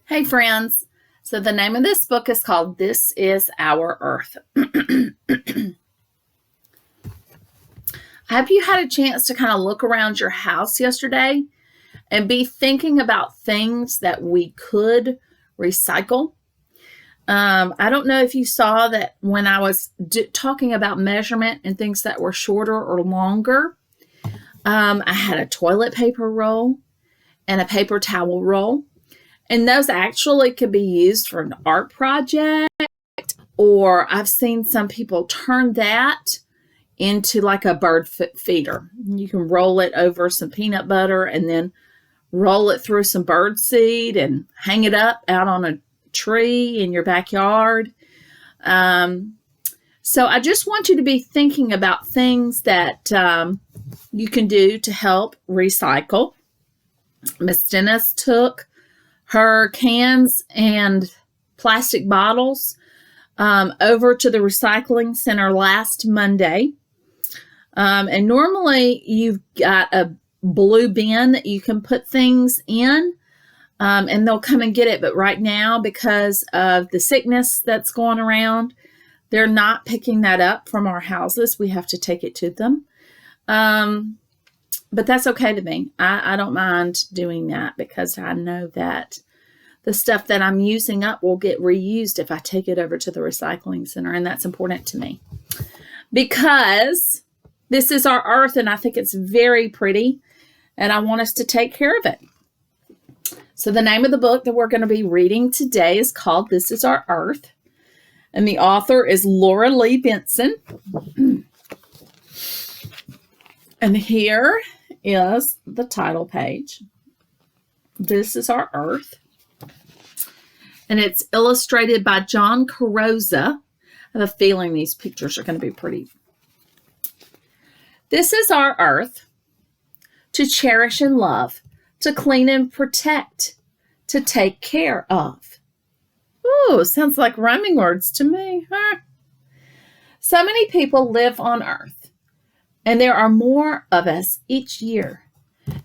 Hey, friends. So, the name of this book is called This Is Our Earth. Have you had a chance to kind of look around your house yesterday and be thinking about things that we could recycle? I don't know if you saw that when I was talking about measurement and things that were shorter or longer, I had a toilet paper roll and a paper towel roll. And those actually could be used for an art project, or I've seen some people turn that into like a bird feeder. You can roll it over some peanut butter and then roll it through some bird seed and hang it up out on a tree in your backyard. So I just want you to be thinking about things that you can do to help recycle. Miss Dennis took her cans and plastic bottles over to the recycling center last Monday. And normally you've got a blue bin that you can put things in, and they'll come and get it. But right now, because of the sickness that's going around, they're not picking that up from our houses. We have to take it to them. But that's okay to me. I don't mind doing that because I know that the stuff that I'm using up will get reused if I take it over to the recycling center. And that's important to me because this is our earth and I think it's very pretty and I want us to take care of it. So the name of the book that we're going to be reading today is called This Is Our Earth. And the author is Laura Lee Benson. And here is the title page. This is Our Earth. And it's illustrated by John Carrozza. I have a feeling these pictures are going to be pretty. This is our earth to cherish and love, to clean and protect, to take care of. Ooh, sounds like rhyming words to me, huh? So many people live on earth, and there are more of us each year.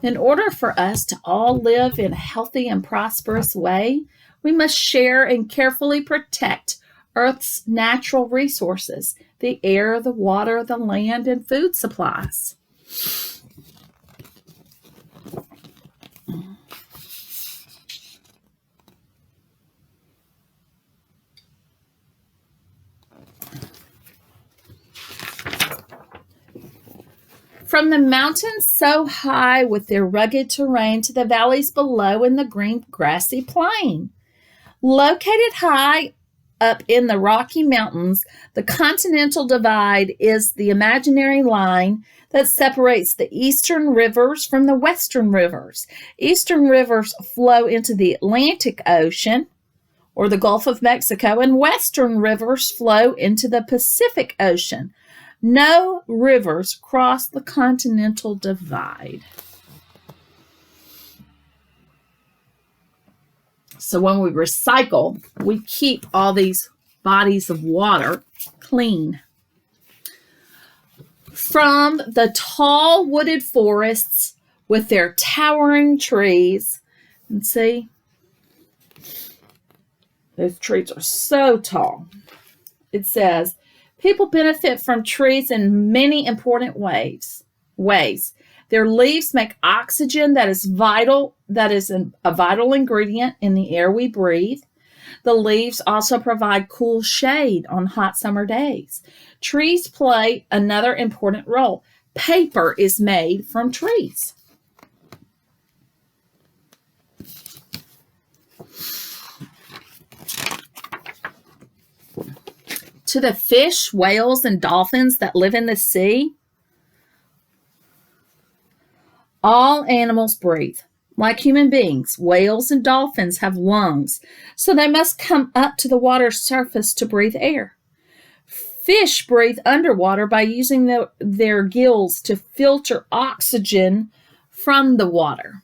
In order for us to all live in a healthy and prosperous way, we must share and carefully protect Earth's natural resources, the air, the water, the land, and food supplies. From the mountains so high with their rugged terrain to the valleys below in the green grassy plain. Located high up in the Rocky Mountains, the Continental Divide is the imaginary line that separates the eastern rivers from the western rivers. Eastern rivers flow into the Atlantic Ocean or the Gulf of Mexico, and western rivers flow into the Pacific Ocean. No rivers cross the Continental Divide. So when we recycle, we keep all these bodies of water clean. From the tall wooded forests with their towering trees, and see, those trees are so tall. It says, people benefit from trees in many important ways. Their leaves make oxygen that is a vital ingredient in the air we breathe. The leaves also provide cool shade on hot summer days. Trees play another important role. Paper is made from trees. To the fish, whales, and dolphins that live in the sea, all animals breathe. Like human beings, whales and dolphins have lungs, so they must come up to the water's surface to breathe air. Fish breathe underwater by using their gills to filter oxygen from the water.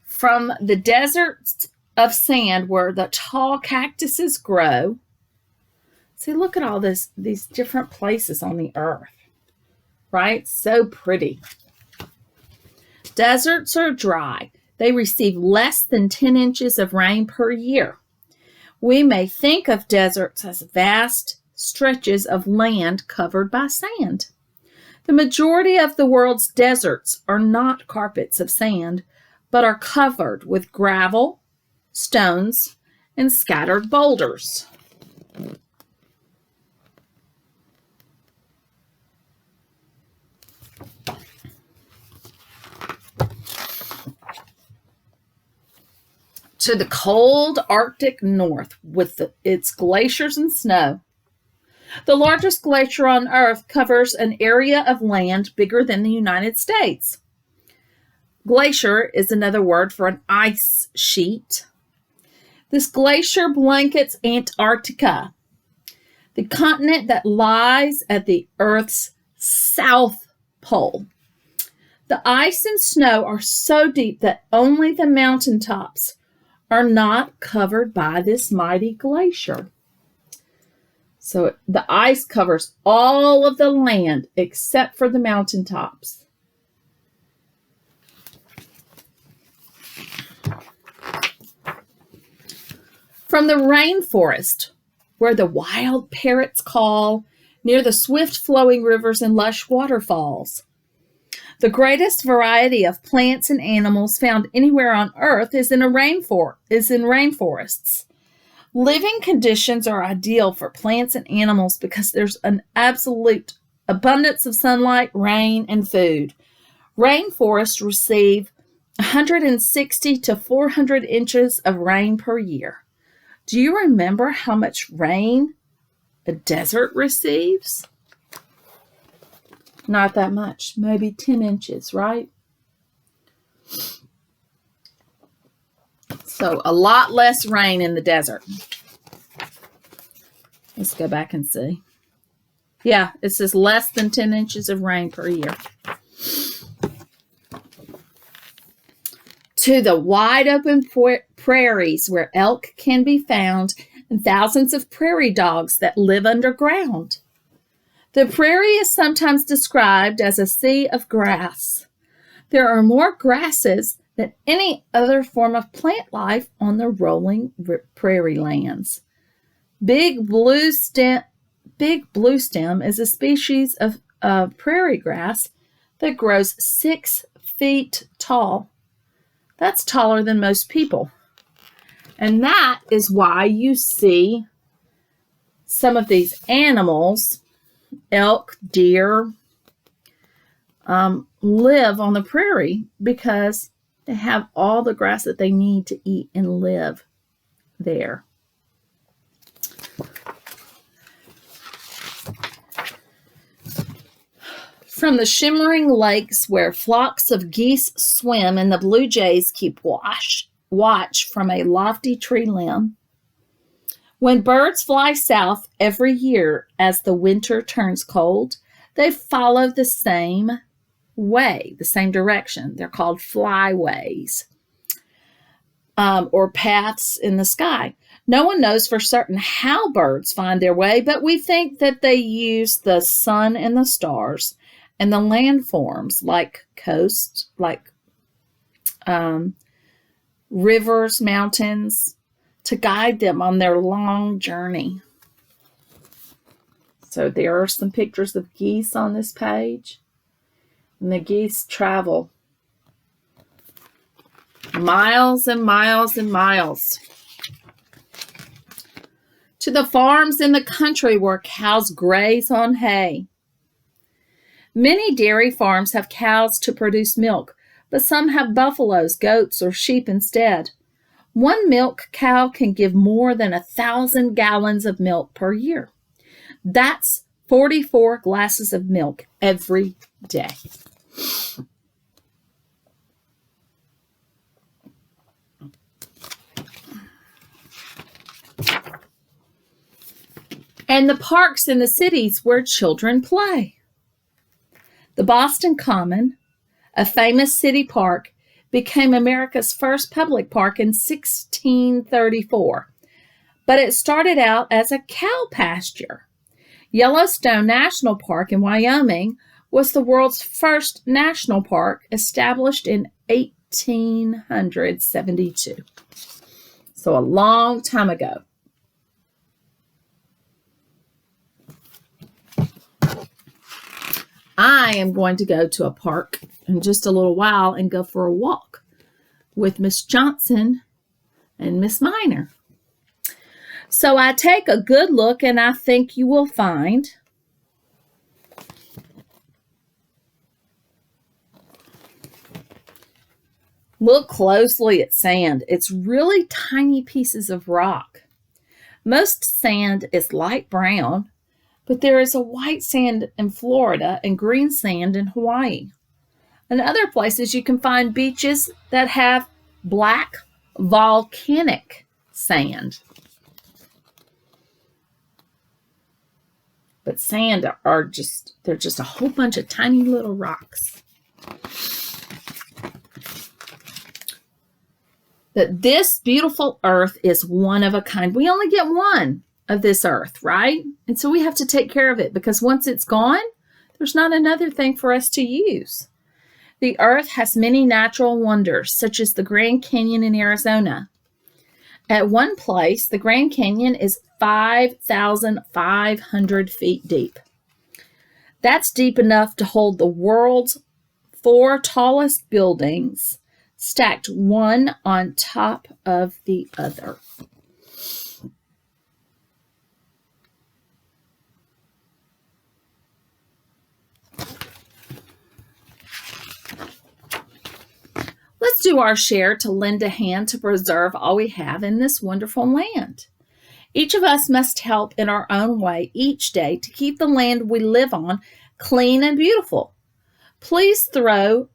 From the deserts of sand where the tall cactuses grow. See, look at all these different places on the earth, right? So pretty. Deserts are dry. They receive less than 10 inches of rain per year. We may think of deserts as vast stretches of land covered by sand. The majority of the world's deserts are not carpets of sand, but are covered with gravel, stones, and scattered boulders. To the cold Arctic North with its glaciers and snow. The largest glacier on Earth covers an area of land bigger than the United States. Glacier is another word for an ice sheet. This glacier blankets Antarctica, the continent that lies at the Earth's south pole. The ice and snow are so deep that only the mountaintops are not covered by this mighty glacier. So the ice covers all of the land except for the mountaintops. From the rainforest, where the wild parrots call, near the swift-flowing rivers and lush waterfalls, the greatest variety of plants and animals found anywhere on Earth is in rainforests. Living conditions are ideal for plants and animals because there's an absolute abundance of sunlight, rain, and food. Rainforests receive 160 to 400 inches of rain per year. Do you remember how much rain a desert receives? Not that much, maybe 10 inches, right? So a lot less rain in the desert. Let's go back and see. Yeah, it says less than 10 inches of rain per year. To the wide open prairies where elk can be found and thousands of prairie dogs that live underground. The prairie is sometimes described as a sea of grass. There are more grasses than any other form of plant life on the rolling prairie lands. Big blue stem is a species of prairie grass that grows 6 feet tall. That's taller than most people. And that is why you see some of these animals, elk, deer, live on the prairie because they have all the grass that they need to eat and live there. From the shimmering lakes where flocks of geese swim and the blue jays keep watch from a lofty tree limb, when birds fly south every year as the winter turns cold, they follow the same way, the same direction. They're called flyways or paths in the sky. No one knows for certain how birds find their way, but we think that they use the sun and the stars and the landforms like coasts, like rivers, mountains, to guide them on their long journey. So there are some pictures of geese on this page. And the geese travel miles and miles and miles to the farms in the country where cows graze on hay. Many dairy farms have cows to produce milk, but some have buffaloes, goats, or sheep instead. One milk cow can give more than 1,000 gallons of milk per year. That's 44 glasses of milk every day. And the parks in the cities where children play. The Boston Common, a famous city park, became America's first public park in 1634, but it started out as a cow pasture. Yellowstone National Park in Wyoming was the world's first national park, established in 1872. So a long time ago. I am going to go to a park in just a little while and go for a walk with Miss Johnson and Miss Miner. So I take a good look, and I think you will find look closely at sand. It's really tiny pieces of rock. Most sand is light brown, but there is a white sand in Florida and green sand in Hawaii. In other places, you can find beaches that have black volcanic sand. But sand they're just a whole bunch of tiny little rocks. That this beautiful earth is one of a kind. We only get one of this earth, right? And so we have to take care of it, because once it's gone, there's not another thing for us to use. The earth has many natural wonders, such as the Grand Canyon in Arizona. At one place, the Grand Canyon is 5,500 feet deep. That's deep enough to hold the world's 4 tallest buildings, stacked one on top of the other. Let's do our share to lend a hand to preserve all we have in this wonderful land. Each of us must help in our own way each day to keep the land we live on clean and beautiful. Please throw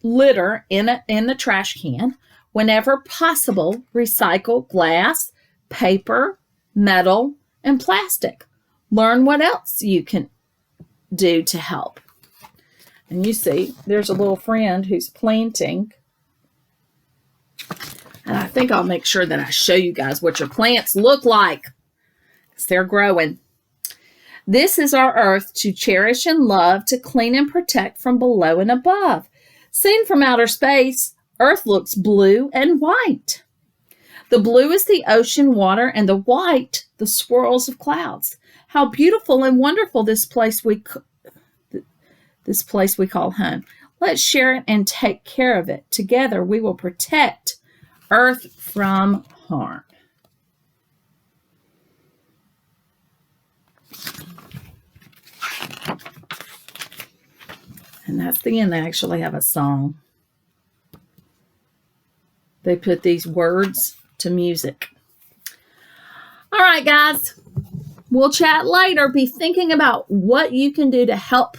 litter in the trash can. Whenever possible, recycle glass, paper, metal, and plastic. Learn what else you can do to help. And you see, there's a little friend who's planting. And I think I'll make sure that I show you guys what your plants look like, because they're growing. This is our earth to cherish and love, to clean and protect from below and above. Seen from outer space, Earth looks blue and white. The blue is the ocean water, and the white, the swirls of clouds. How beautiful and wonderful this place we call home. Let's share it and take care of it. Together we will protect Earth from harm. And that's the end. They actually have a song. They put these words to music. All right, guys. We'll chat later. Be thinking about what you can do to help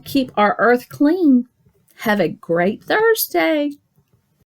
keep our earth clean. Have a great Thursday.